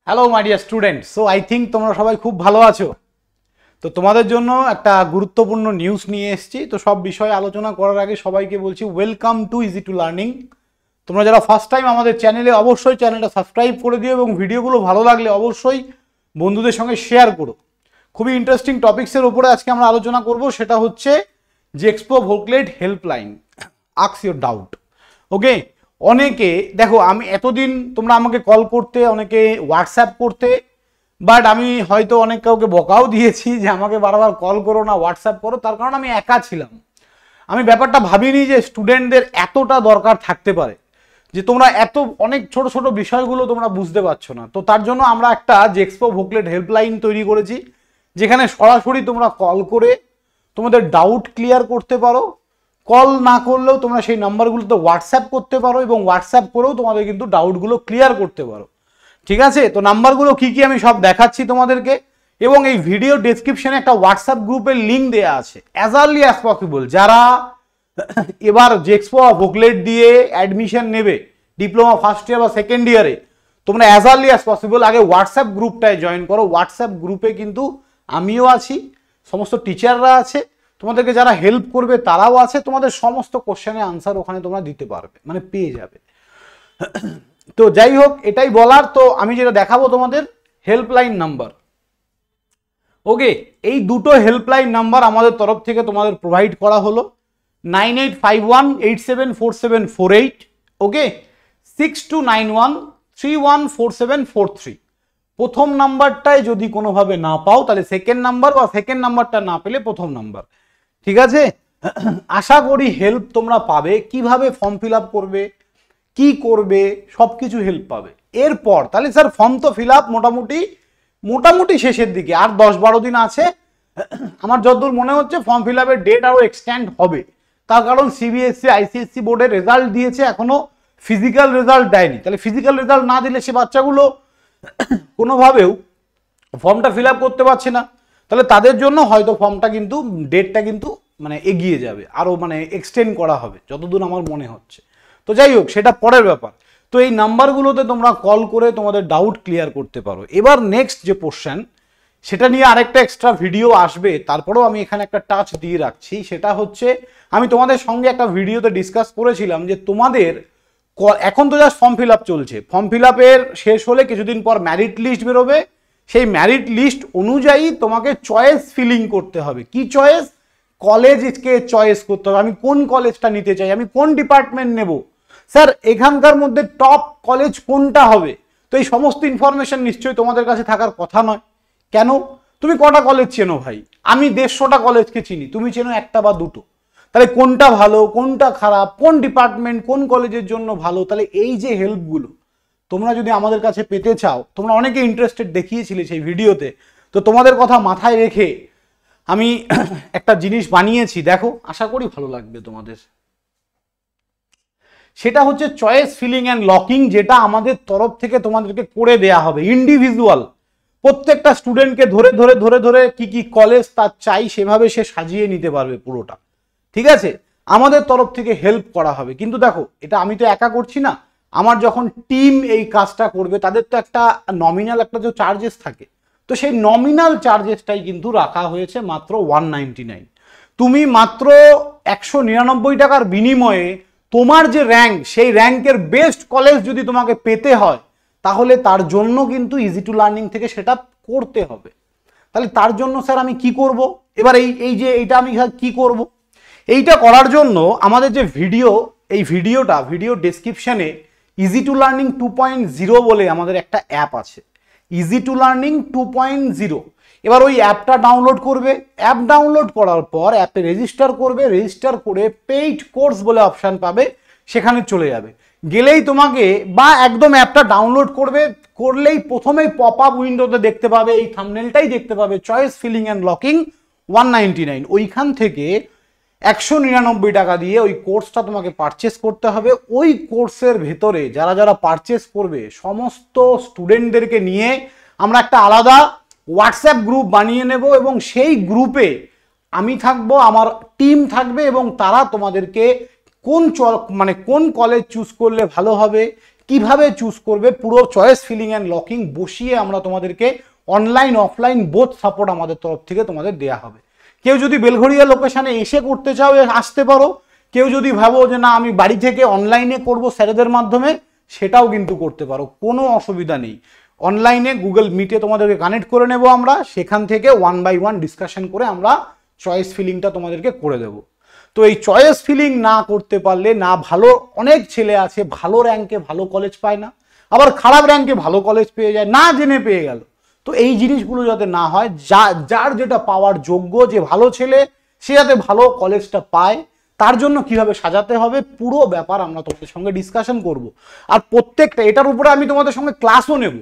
Hello my dear student, so I think তোমরা সবাই খুব ভালো আছো। তো তোমাদের জন্য একটা গুরুত্বপূর্ণ নিউজ নিয়ে এসেছি। তো সব বিষয়ে আলোচনা করার আগে সবাইকে বলছি welcome to easy to learning. তোমরা যারা ফার্স্ট টাইম আমাদের চ্যানেলে, অবশ্যই চ্যানেলটা সাবস্ক্রাইব করে দিও এবং ভিডিওগুলো ভালো লাগলে অবশ্যই বন্ধুদের সঙ্গে শেয়ার করো। খুবই ইন্টারেস্টিং টপিক্সের উপরে আজকে আমরা আলোচনা করব, সেটা হচ্ছে JEXPO VOCLET helpline, ask your doubt. Okay, অনেকে দেখো, আমি এতদিন তোমরা আমাকে কল করতে, অনেকে হোয়াটসঅ্যাপ করতে, বাট আমি হয়তো অনেক কাউকে বকাও দিয়েছি যে আমাকে বারবার কল করো না, হোয়াটসঅ্যাপ করো। তার কারণ আমি একা ছিলাম। আমি ব্যাপারটা ভাবিনি যে স্টুডেন্টদের এতটা দরকার থাকতে পারে, যে তোমরা এত অনেক ছোট ছোট বিষয়গুলো তোমরা বুঝতে পারছো না। তো তার জন্য আমরা একটা জেক্সপো ভোকলেট হেল্পলাইন তৈরি করেছি, যেখানে সরাসরি তোমরা কল করে তোমাদের ডাউট ক্লিয়ার করতে পারো। কল না করলেও তোমরা সেই নাম্বারগুলোতে হোয়াটসঅ্যাপ করতে পারো এবং হোয়াটসঅ্যাপ করেও তোমাদের কিন্তু ডাউটগুলো ক্লিয়ার করতে পারো। ঠিক আছে, তো নাম্বারগুলো কি কি আমি সব দেখাচ্ছি তোমাদেরকে, এবং এই ভিডিও ডেসক্রিপশনে একটা হোয়াটসঅ্যাপ গ্রুপের লিঙ্ক দেওয়া আছে। অ্যাজ আর্লি অ্যাজ পসিবল যারা এবার জেক্সপো ভোকলেট দিয়ে অ্যাডমিশন নেবে ডিপ্লোমা ফার্স্ট ইয়ার বা সেকেন্ড ইয়ারে, তোমরা অ্যাজ আর্লি অ্যাজ পসিবল আগে হোয়াটসঅ্যাপ গ্রুপটায় জয়েন করো। হোয়াটসঅ্যাপ গ্রুপে কিন্তু আমিও আছি, সমস্ত টিচাররা আছে, তোমাদেরকে যারা হেল্প করবে তারাও আছে। তোমাদের সমস্ত কোশ্চেনের আনসার ওখানে তোমরা দিতে পারবে, মানে পেয়ে যাবে। তো যাই হোক, এটাই বলার। তো আমি যেটা দেখাবো তোমাদের হেল্পলাইন নাম্বার। ওকে, এই দুটো হেল্পলাইন নাম্বার আমাদের তরফ থেকে তোমাদের প্রোভাইড করা হলো। 9851874748, ওকে, 6291314743। প্রথম নাম্বারটায় যদি কোনোভাবে না পাও তাহলে সেকেন্ড নাম্বার, বা সেকেন্ড নাম্বারটা না পেলে প্রথম নাম্বার। ঠিক আছে, আশা করি হেল্প তোমরা পাবে। কিভাবে ফর্ম ফিল আপ করবে, কি করবে, সব কিছু হেল্প পাবে। এরপর তাহলে স্যার ফর্ম তো ফিল আপ মোটামুটি শেষের দিকে, আর 10-12 দিন আছে। আমার যতদূর মনে হচ্ছে ফর্ম ফিল আপের ডেট আরও এক্সটেন্ড হবে। তার কারণ সিবিএসসি আইসিএসসি বোর্ডের রেজাল্ট দিয়েছে, এখনো ফিজিক্যাল রেজাল্ট দেয়নি। তাহলে ফিজিক্যাল রেজাল্ট না দিলে সে বাচ্চাগুলো কোনোভাবেও ফর্মটা ফিল আপ করতে পারছে না। তাহলে তাদের জন্য হয়তো ফর্মটা কিন্তু ডেটটা কিন্তু মানে এগিয়ে যাবে, আরও মানে এক্সটেন্ড করা হবে যতদূর আমার মনে হচ্ছে। তো যাই হোক, সেটা পরের ব্যাপার। তো এই নাম্বারগুলোতে তোমরা কল করে তোমাদের ডাউট ক্লিয়ার করতে পারো। এবার নেক্সট যে কোশ্চেন, সেটা নিয়ে আরেকটা এক্সট্রা ভিডিও আসবে, তারপরেও আমি এখানে একটা টাচ দিয়ে রাখছি। সেটা হচ্ছে, আমি তোমাদের সঙ্গে একটা ভিডিওতে ডিসকাস করেছিলাম যে তোমাদের এখন তো জাস্ট ফর্ম ফিল আপ চলছে, ফর্ম ফিল আপের শেষ হলে কিছুদিন পর ম্যারিট লিস্ট বেরোবে। সেই ম্যারিট লিস্ট অনুযায়ী তোমাকে চয়েস ফিলিং করতে হবে। কি চয়েস? কলেজকে চয়েস করতে হবে। আমি কোন কলেজটা নিতে চাই, আমি কোন ডিপার্টমেন্ট নেব, স্যার এখানকার মধ্যে টপ কলেজ কোনটা হবে। তো এই সমস্ত ইনফরমেশন নিশ্চয়ই তোমাদের কাছে থাকার কথা নয়। কেন? তুমি কটা কলেজ চেনো ভাই? আমি 150টা কলেজকে চিনি, তুমি চেনো একটা বা দুটো। তাহলে কোনটা ভালো, কোনটা খারাপ, কোন ডিপার্টমেন্ট কোন কলেজের জন্য ভালো, তাহলে এই যে হেল্পগুলো তোমরা যদি আমাদের কাছে পেতে চাও, তোমরা অনেকে ইন্টারেস্টেড দেখিয়েছিলে সেই ভিডিওতে, তো তোমাদের কথা মাথায় রেখে আমি একটা জিনিস বানিয়েছি, দেখো, আশা করি ভালো লাগবে তোমাদের। সেটা হচ্ছে চয়েস ফিলিং অ্যান্ড লকিং, যেটা আমাদের তরফ থেকে তোমাদেরকে করে দেয়া হবে। ইন্ডিভিজুয়াল প্রত্যেকটা স্টুডেন্টকে ধরে ধরে ধরে ধরে কি কি কলেজ তার চাই সেভাবে সে সাজিয়ে নিতে পারবে পুরোটা। ঠিক আছে, আমাদের তরফ থেকে হেল্প করা হবে। কিন্তু দেখো, এটা আমি তো একা করছি না, আমার যখন টিম এই কাজটা করবে তাদের তো একটা নমিনাল একটা যে চার্জেস থাকে, তো সেই নমিনাল চার্জেসটাই কিন্তু রাখা হয়েছে মাত্র 199। তুমি মাত্র 199 টাকার বিনিময়ে তোমার যে র্যাঙ্ক, সেই র্যাঙ্কের বেস্ট কলেজ যদি তোমাকে পেতে হয়, তাহলে তার জন্য কিন্তু ইজি টু লার্নিং থেকে সেটা করতে হবে। তাহলে তার জন্য স্যার আমি কি করব? এবার এইটা আমি কি করব? এইটা করার জন্য আমাদের যে ভিডিও ডেসক্রিপশনে ইজি টু লার্নিং 2.0 বলে আমাদের একটা অ্যাপ আছে, ইজি টু লার্নিং 2.0। এবার ওই অ্যাপটা ডাউনলোড করবে। অ্যাপ ডাউনলোড করার পর অ্যাপে রেজিস্টার করবে, রেজিস্টার করে পেইড কোর্স বলে অপশান পাবে, সেখানে চলে যাবে। গেলেই তোমাকে, বা একদম অ্যাপটা ডাউনলোড করলেই প্রথমেই পপ আপ উইন্ডোতে দেখতে পাবে, এই থাম্বনেলটাই দেখতে পাবে, চয়েস ফিলিং অ্যান্ড লকিং 199। ওইখান থেকে 199 টাকা দিয়ে ওই কোর্সটা তোমাকে পারচেস করতে হবে। ওই কোর্সের ভেতরে যারা যারা পারচেস করবে সমস্ত স্টুডেন্টদেরকে নিয়ে আমরা একটা আলাদা হোয়াটসঅ্যাপ গ্রুপ বানিয়ে নেব, এবং সেই গ্রুপে আমি থাকবো, আমার টিম থাকবে, এবং তারা তোমাদেরকে কোন কলেজ চুজ করলে ভালো হবে, কিভাবে চুজ করবে পুরো চয়েস ফিলিং অ্যান্ড লকিং বসিয়ে আমরা তোমাদেরকে অনলাইন অফলাইন বোথ সাপোর্ট আমাদের তরফ থেকে তোমাদের দেয়া হবে। কেউ যদি বেলঘড়িয়া লোকেশনে এসে করতে চাও আসতে পারো, কেউ যদি ভাবো যে না আমি বাড়ি থেকে অনলাইনে করব স্যারেদের মাধ্যমে, সেটাও কিন্তু করতে পারো, কোনো অসুবিধা নেই। অনলাইনে গুগল মিটে তোমাদেরকে কানেক্ট করে নেব আমরা, সেখান থেকে 1 by 1 ডিসকাশন করে আমরা চয়েস ফিলিংটা তোমাদেরকে করে দেব। তো এই চয়েস ফিলিং না করতে পারলে না ভালো, অনেক ছেলে আছে ভালো র্যাঙ্কে ভালো কলেজ পায় না, আবার খারাপ র্যাঙ্কে ভালো কলেজ পেয়ে যায়, না জেনে পেয়ে গেল। তো এই জিনিসগুলো যাতে না হয়, যার যেটা পাওয়ার যোগ্য, যে ভালো ছেলে সে যাতে ভালো কলেজটা পায়, তার জন্য কিভাবে সাজাতে হবে পুরো ব্যাপার আমরা তোমাদের সঙ্গে ডিসকাশন করব। আর প্রত্যেকটা এটার উপরে আমি তোমাদের সঙ্গে ক্লাসও নেব,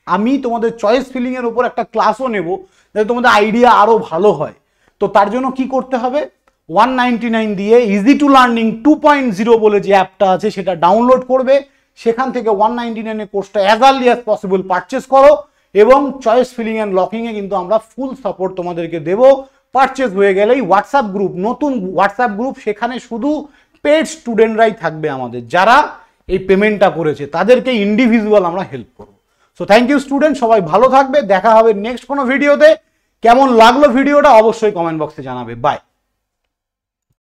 আমি তোমাদের চয়েস ফিলিং এর উপর একটা ক্লাসও নেব, যাতে তোমাদের আইডিয়া আরো ভালো হয়। তো তার জন্য কি করতে হবে, 199 দিয়ে ইজি টু লার্নিং 2.0 বলে যে অ্যাপটা আছে সেটা ডাউনলোড করবে, সেখান থেকে 199 এর কোর্সটা as early as possible purchase করো, এবং চয়েস ফিলিং অ্যান্ড লকিং এ কিন্তু আমরা ফুল সাপোর্ট তোমাদেরকে দেবো। পারচেস হয়ে গেলেই হোয়াটসঅ্যাপ গ্রুপ, নতুন হোয়াটসঅ্যাপ গ্রুপ, সেখানে শুধু পেড স্টুডেন্টরাই থাকবে আমাদের, যারা এই পেমেন্টটা করেছে তাদেরকে ইন্ডিভিজুয়াল আমরা হেল্প করবো। সো থ্যাংক ইউ স্টুডেন্ট, সবাই ভালো থাকবে, দেখা হবে নেক্সট কোনো ভিডিওতে। কেমন লাগলো ভিডিওটা অবশ্যই কমেন্ট বক্সে জানাবে। বাই।